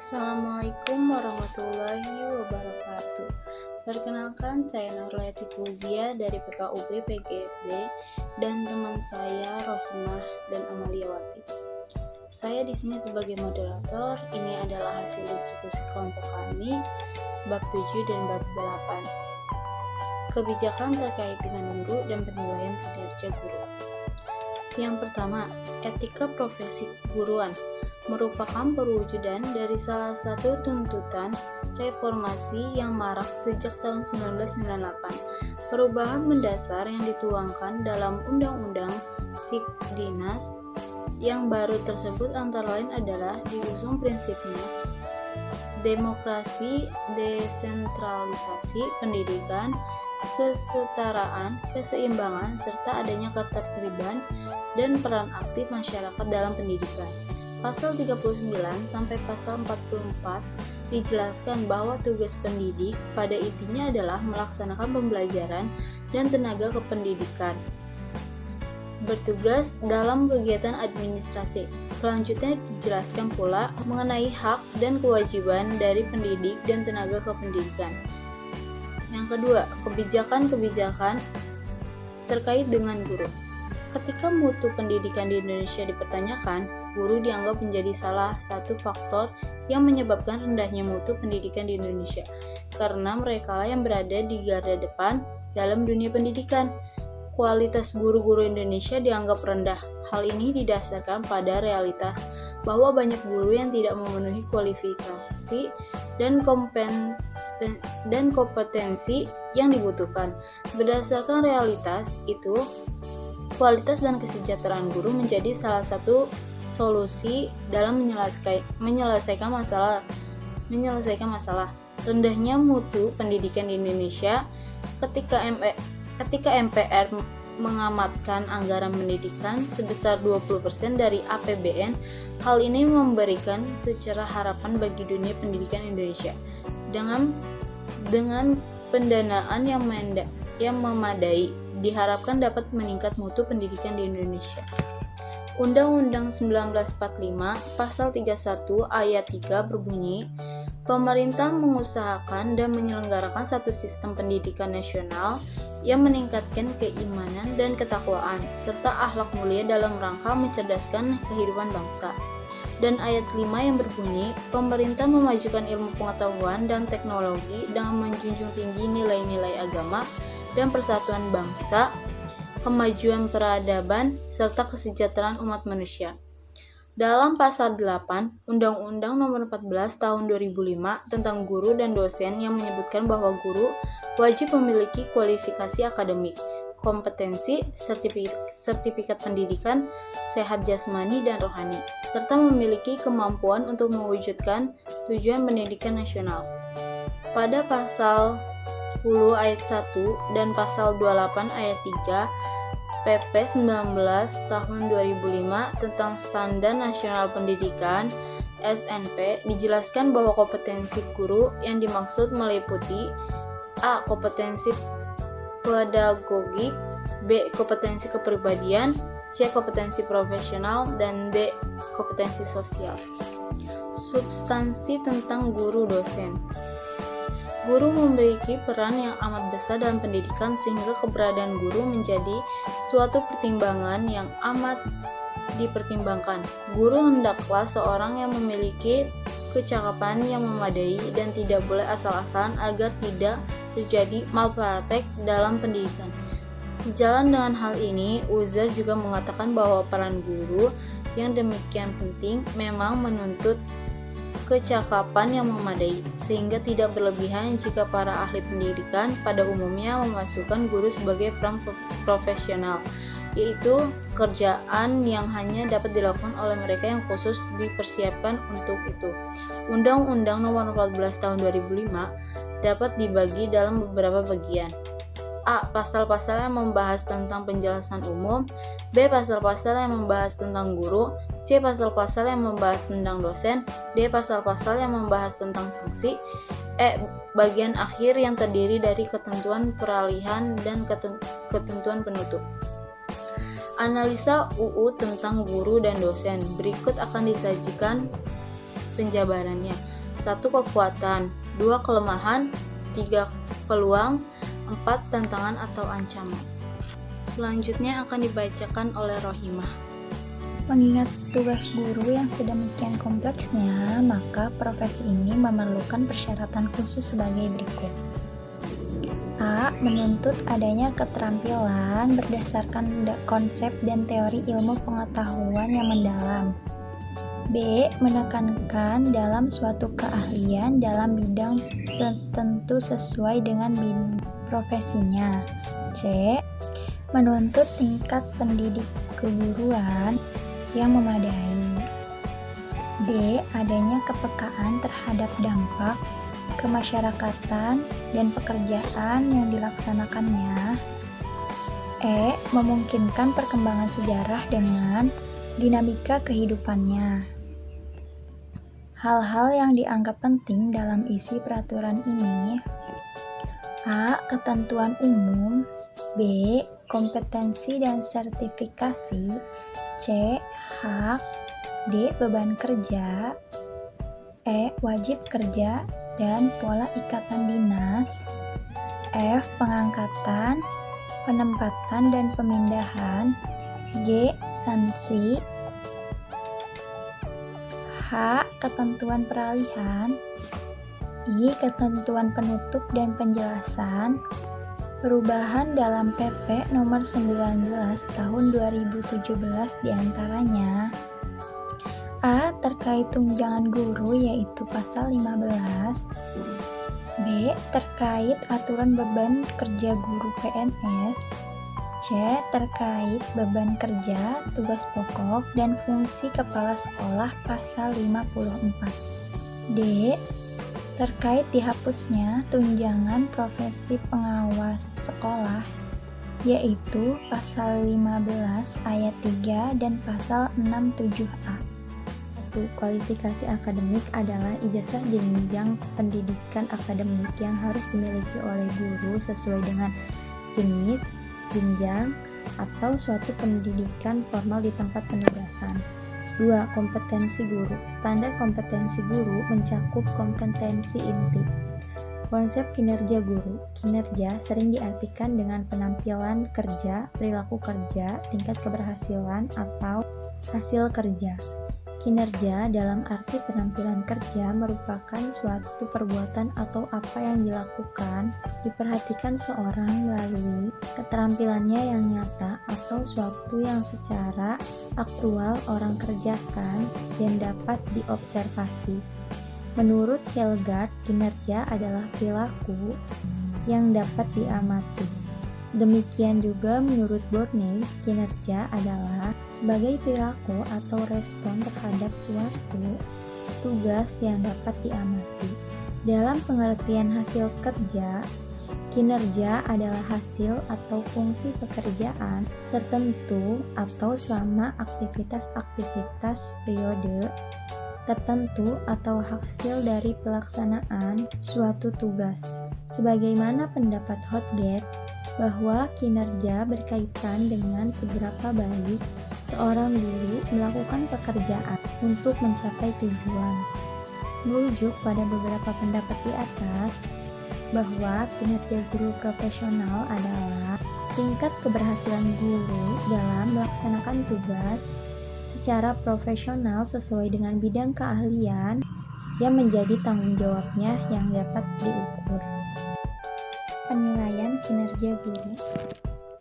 Assalamualaikum warahmatullahi wabarakatuh. Perkenalkan, saya Nurleti Fauzia dari PKUB PGSD dan teman saya Rosmah dan Amaliawati. Saya di sini sebagai moderator. Ini adalah hasil diskusi kelompok kami bab 7 dan bab 8. Kebijakan terkait dengan guru dan penilaian kinerja guru. Yang pertama, etika profesi guruan merupakan perwujudan dari salah satu tuntutan reformasi yang marak sejak tahun 1998. Perubahan mendasar yang dituangkan dalam Undang-Undang Sikdinas yang baru tersebut antara lain adalah diusung prinsipnya demokrasi, desentralisasi pendidikan, kesetaraan, keseimbangan, serta adanya keterlibatan dan peran aktif masyarakat dalam pendidikan. Pasal 39 sampai pasal 44 dijelaskan bahwa tugas pendidik pada intinya adalah melaksanakan pembelajaran dan tenaga kependidikan, bertugas dalam kegiatan administrasi. Selanjutnya dijelaskan pula mengenai hak dan kewajiban dari pendidik dan tenaga kependidikan. Yang kedua, kebijakan-kebijakan terkait dengan guru. Ketika mutu pendidikan di Indonesia dipertanyakan, guru dianggap menjadi salah satu faktor yang menyebabkan rendahnya mutu pendidikan di Indonesia, karena mereka yang berada di garda depan dalam dunia pendidikan. Kualitas guru-guru Indonesia dianggap rendah. Hal ini didasarkan pada realitas bahwa banyak guru yang tidak memenuhi kualifikasi dan kompetensi yang dibutuhkan. Berdasarkan realitas itu, kualitas dan kesejahteraan guru menjadi salah satu solusi dalam menyelesaikan masalah. Rendahnya mutu pendidikan di Indonesia ketika MPR mengamatkan anggaran pendidikan sebesar 20% dari APBN. Hal ini memberikan secerah harapan bagi dunia pendidikan Indonesia. Dengan pendanaan yang memadai, diharapkan dapat meningkat mutu pendidikan di Indonesia. Undang-Undang 1945 Pasal 31 Ayat 3 berbunyi, pemerintah mengusahakan dan menyelenggarakan satu sistem pendidikan nasional yang meningkatkan keimanan dan ketakwaan, serta akhlak mulia dalam rangka mencerdaskan kehidupan bangsa. Dan ayat 5 yang berbunyi, pemerintah memajukan ilmu pengetahuan dan teknologi dengan menjunjung tinggi nilai-nilai agama dan persatuan bangsa, kemajuan peradaban, serta kesejahteraan umat manusia. Dalam pasal 8, Undang-Undang Nomor 14 Tahun 2005 tentang guru dan dosen yang menyebutkan bahwa guru wajib memiliki kualifikasi akademik, kompetensi, sertifikat pendidikan, sehat jasmani dan rohani, serta memiliki kemampuan untuk mewujudkan tujuan pendidikan nasional. Pada pasal 10 ayat 1 dan pasal 28 ayat 3 PP 19 tahun 2005 tentang Standar Nasional Pendidikan SNP dijelaskan bahwa kompetensi guru yang dimaksud meliputi A. Kompetensi pedagogik, B. Kompetensi kepribadian, C. Kompetensi profesional, dan D. Kompetensi sosial. Substansi tentang guru dosen. Guru memiliki peran yang amat besar dalam pendidikan sehingga keberadaan guru menjadi suatu pertimbangan yang amat dipertimbangkan. Guru hendaklah seorang yang memiliki kecakapan yang memadai dan tidak boleh asal-asalan agar tidak terjadi malpraktek dalam pendidikan. Sejalan dengan hal ini, Uzair juga mengatakan bahwa peran guru yang demikian penting memang menuntut kecakapan yang memadai, sehingga tidak berlebihan jika para ahli pendidikan pada umumnya memasukkan guru sebagai peran profesional, yaitu kerjaan yang hanya dapat dilakukan oleh mereka yang khusus dipersiapkan untuk itu. Undang-Undang Nomor 14 Tahun 2005 dapat dibagi dalam beberapa bagian. A. Pasal-pasal yang membahas tentang penjelasan umum, B. Pasal-pasal yang membahas tentang guru, C. Pasal-pasal yang membahas tentang dosen, D. Pasal-pasal yang membahas tentang sanksi, E. Bagian akhir yang terdiri dari ketentuan peralihan dan ketentuan penutup. Analisa UU tentang guru dan dosen. Berikut akan disajikan penjabarannya. 1 kekuatan, 2 kelemahan, 3 peluang, 4 tantangan atau ancaman. Selanjutnya akan dibacakan oleh Rohimah. Mengingat tugas guru yang sedemikian kompleksnya, maka profesi ini memerlukan persyaratan khusus sebagai berikut. A. Menuntut adanya keterampilan berdasarkan konsep dan teori ilmu pengetahuan yang mendalam. B. Menekankan dalam suatu keahlian dalam bidang tertentu sesuai dengan profesinya. C. Menuntut tingkat pendidik keguruan yang memadai. D. Adanya kepekaan terhadap dampak kemasyarakatan dan pekerjaan yang dilaksanakannya. E. Memungkinkan perkembangan sejarah dengan dinamika kehidupannya. Hal-hal yang dianggap penting dalam isi peraturan ini: A. Ketentuan umum. B. Kompetensi dan sertifikasi. C. Hak. D. Beban kerja. E. Wajib kerja dan pola ikatan dinas. F. Pengangkatan, penempatan dan pemindahan. G. Sanksi. H. Ketentuan peralihan. I. Ketentuan penutup dan penjelasan. Perubahan dalam PP nomor 19 tahun 2017 diantaranya: A. Terkait tunjangan guru yaitu pasal 15. B. Terkait aturan beban kerja guru PNS. C. Terkait beban kerja, tugas pokok, dan fungsi kepala sekolah pasal 54. D. Terkait dihapusnya tunjangan profesi pengawas sekolah, yaitu pasal 15 ayat 3 dan pasal 67A. Kualifikasi akademik adalah ijazah jenjang pendidikan akademik yang harus dimiliki oleh guru sesuai dengan jenis, jenjang, atau suatu pendidikan formal di tempat penugasan. 2. Kompetensi guru. Standar kompetensi guru mencakup kompetensi inti. Konsep kinerja guru. Kinerja sering diartikan dengan penampilan kerja, perilaku kerja, tingkat keberhasilan, atau hasil kerja. Kinerja dalam arti penampilan kerja merupakan suatu perbuatan atau apa yang dilakukan, diperhatikan seorang melalui keterampilannya yang nyata atau suatu yang secara aktual orang kerjakan dan dapat diobservasi. Menurut Hildegard, kinerja adalah perilaku yang dapat diamati. Demikian juga menurut Borney, kinerja adalah sebagai perilaku atau respon terhadap suatu tugas yang dapat diamati. Dalam pengertian hasil kerja, kinerja adalah hasil atau fungsi pekerjaan tertentu atau selama aktivitas-aktivitas periode tertentu atau hasil dari pelaksanaan suatu tugas. Sebagaimana pendapat Hodgett, bahwa kinerja berkaitan dengan seberapa baik seorang guru melakukan pekerjaan untuk mencapai tujuan. Merujuk pada beberapa pendapat di atas, bahwa kinerja guru profesional adalah tingkat keberhasilan guru dalam melaksanakan tugas secara profesional sesuai dengan bidang keahlian yang menjadi tanggung jawabnya yang dapat diukur. Penilaian kinerja guru.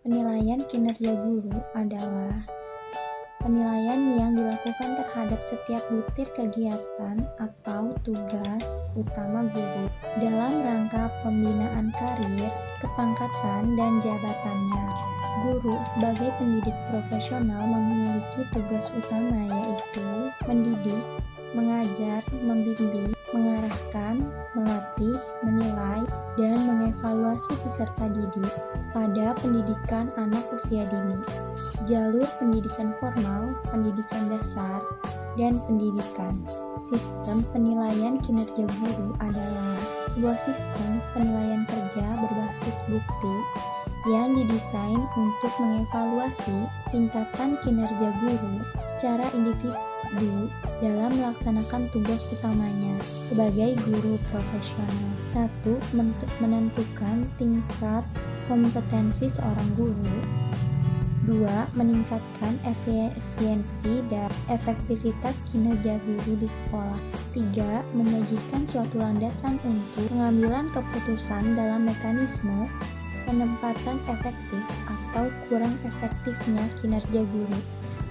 Penilaian kinerja guru adalah penilaian yang dilakukan terhadap setiap butir kegiatan atau tugas utama guru dalam rangka pembinaan karir, kepangkatan, dan jabatannya. Guru sebagai pendidik profesional memiliki tugas utama yaitu mendidik, mengajar, membimbing, mengarahkan, melatih, menilai, dan mengevaluasi peserta didik pada pendidikan anak usia dini. Jalur pendidikan formal, pendidikan dasar, dan pendidikan. Sistem penilaian kinerja guru adalah sebuah sistem penilaian kerja berbasis bukti yang didesain untuk mengevaluasi tingkatan kinerja guru secara abdi dalam melaksanakan tugas utamanya sebagai guru profesional. 1. Menentukan tingkat kompetensi seorang guru. 2. Meningkatkan efisiensi dan efektivitas kinerja guru di sekolah. 3. Menyajikan suatu landasan untuk pengambilan keputusan dalam mekanisme penempatan efektif atau kurang efektifnya kinerja guru.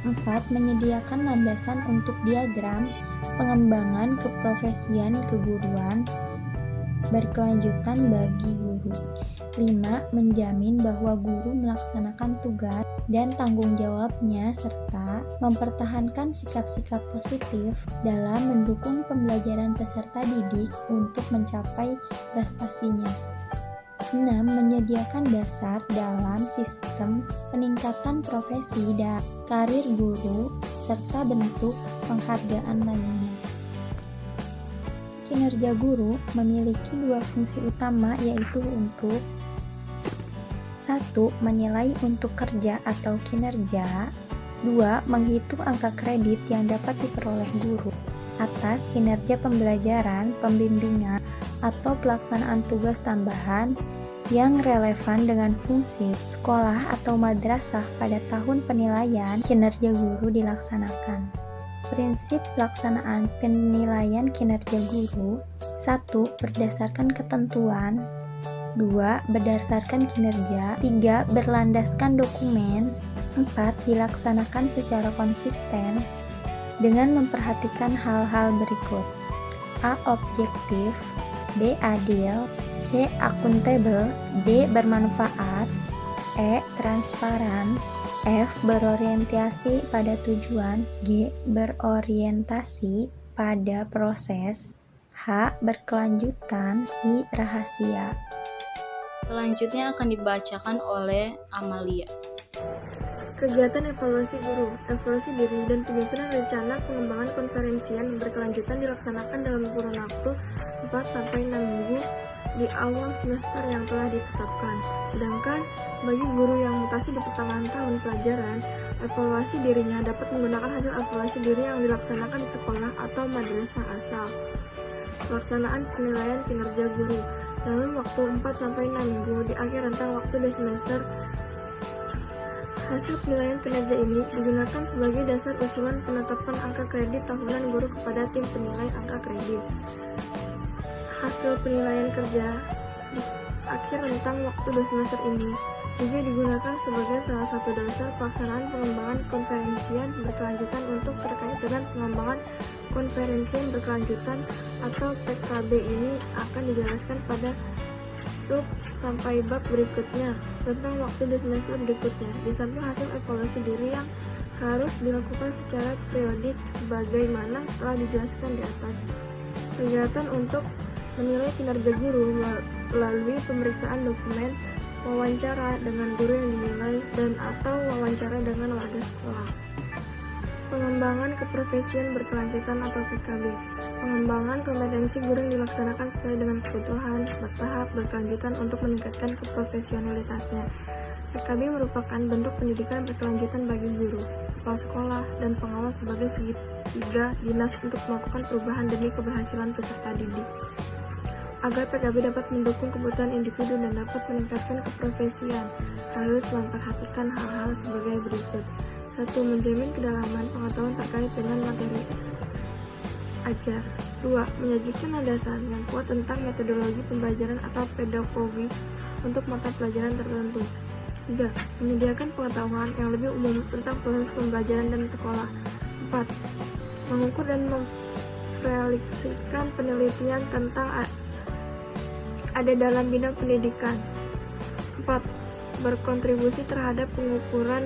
4. Menyediakan landasan untuk diagram pengembangan keprofesian keguruan berkelanjutan bagi guru. 5. Menjamin bahwa guru melaksanakan tugas dan tanggung jawabnya serta mempertahankan sikap-sikap positif dalam mendukung pembelajaran peserta didik untuk mencapai prestasinya. 6. Menyediakan dasar dalam sistem peningkatan profesi dan karir guru serta bentuk penghargaan lainnya. Kinerja guru memiliki dua fungsi utama, yaitu untuk 1. Menilai untuk kerja atau kinerja. 2. Menghitung angka kredit yang dapat diperoleh guru atas kinerja pembelajaran, pembimbingan, atau pelaksanaan tugas tambahan yang relevan dengan fungsi sekolah atau madrasah pada tahun penilaian kinerja guru dilaksanakan. Prinsip pelaksanaan penilaian kinerja guru. 1. Berdasarkan ketentuan. 2. Berdasarkan kinerja. 3. Berlandaskan dokumen. 4. Dilaksanakan secara konsisten dengan memperhatikan hal-hal berikut: A. Objektif. B. Adil. C. Akuntabel. D. Bermanfaat. E. Transparan. F. Berorientasi pada tujuan. G. Berorientasi pada proses. H. Berkelanjutan. I. Rahasia. Selanjutnya akan dibacakan oleh Amalia. Kegiatan evaluasi guru, evaluasi diri, dan penyusunan rencana pengembangan konferensian berkelanjutan dilaksanakan dalam kurun waktu 4-6 minggu di awal semester yang telah ditetapkan. Sedangkan bagi guru yang mutasi di pertengahan tahun pelajaran, evaluasi dirinya dapat menggunakan hasil evaluasi diri yang dilaksanakan di sekolah atau madrasah asal. Pelaksanaan penilaian kinerja guru dalam waktu 4-6 minggu di akhir rentang waktu di semester. Hasil penilaian kinerja ini digunakan sebagai dasar usulan penetapan angka kredit tahunan guru kepada tim penilai angka kredit. Hasil penilaian kerja di akhir rentang waktu 2 semester ini juga digunakan sebagai salah satu dasar pelaksanaan pengembangan konferensian berkelanjutan untuk terkait dengan pengembangan konferensian berkelanjutan atau PKB. Ini akan dijelaskan pada sub sampai bab berikutnya tentang waktu di semester berikutnya. Di samping hasil evaluasi diri yang harus dilakukan secara periodik sebagaimana telah dijelaskan di atas. Kegiatan untuk menilai kinerja guru melalui pemeriksaan dokumen, wawancara dengan guru yang dinilai, dan atau wawancara dengan warga sekolah. Pengembangan keprofesian berkelanjutan atau PKB. Pengembangan kompetensi guru yang dilaksanakan sesuai dengan kebutuhan, bertahap, berkelanjutan untuk meningkatkan keprofesionalitasnya. PKB merupakan bentuk pendidikan berkelanjutan bagi guru, kepala sekolah, dan pengawas sebagai segitiga dinas untuk melakukan perubahan demi keberhasilan peserta didik. Agar PKB dapat mendukung kebutuhan individu dan dapat meningkatkan keprofesian, harus memperhatikan hal-hal sebagai berikut. 1. Menjamin kedalaman pengetahuan terkait dengan materi ajar. 2. Menyajikan landasan yang kuat tentang metodologi pembelajaran atau pedagogi untuk mata pelajaran tertentu. 3. Menyediakan pengetahuan yang lebih umum tentang proses pembelajaran dan sekolah. 4. Mengukur dan memrefleksikan penelitian tentang ada dalam bidang pendidikan. 4. Berkontribusi terhadap pengukuran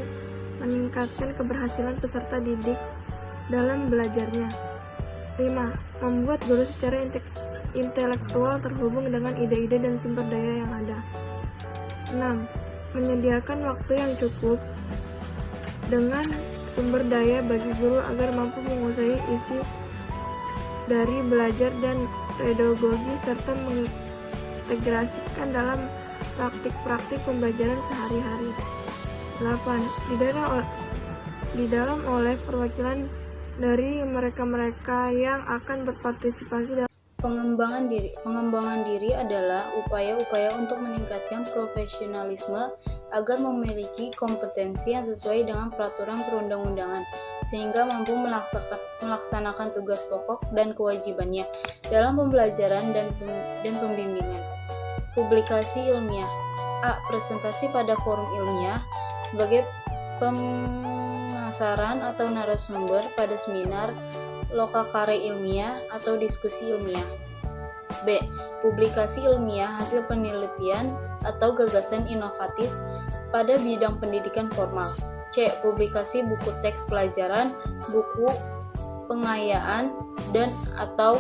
meningkatkan keberhasilan peserta didik dalam belajarnya. 5. Membuat guru secara intelektual terhubung dengan ide-ide dan sumber daya yang ada. 6. Menyediakan waktu yang cukup dengan sumber daya bagi guru agar mampu menguasai isi dari belajar dan pedagogi serta mengintegrasikan dalam praktik-praktik pembelajaran sehari-hari. 8. Di dalam oleh perwakilan dari mereka-mereka yang akan berpartisipasi dalam Pengembangan diri adalah upaya-upaya untuk meningkatkan profesionalisme agar memiliki kompetensi yang sesuai dengan peraturan perundang-undangan, sehingga mampu melaksanakan tugas pokok dan kewajibannya dalam pembelajaran dan pembimbingan. Publikasi ilmiah. A. Presentasi pada forum ilmiah sebagai pemasaran atau narasumber pada seminar, lokakarya ilmiah atau diskusi ilmiah. B. Publikasi ilmiah hasil penelitian atau gagasan inovatif pada bidang pendidikan formal. C. Publikasi buku teks pelajaran, buku pengayaan dan atau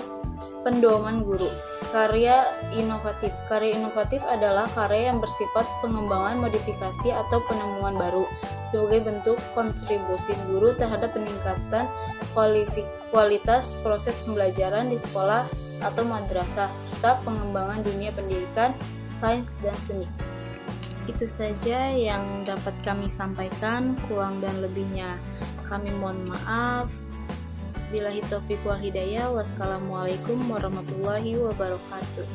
pendoman guru. Karya inovatif. Karya inovatif adalah karya yang bersifat pengembangan, modifikasi atau penemuan baru sebagai bentuk kontribusi guru terhadap peningkatan kualitas proses pembelajaran di sekolah atau madrasah serta pengembangan dunia pendidikan, sains, dan seni. Itu saja yang dapat kami sampaikan, kurang dan lebihnya kami mohon maaf. Billahi taufiq wal hidayah. Wassalamualaikum warahmatullahi wabarakatuh.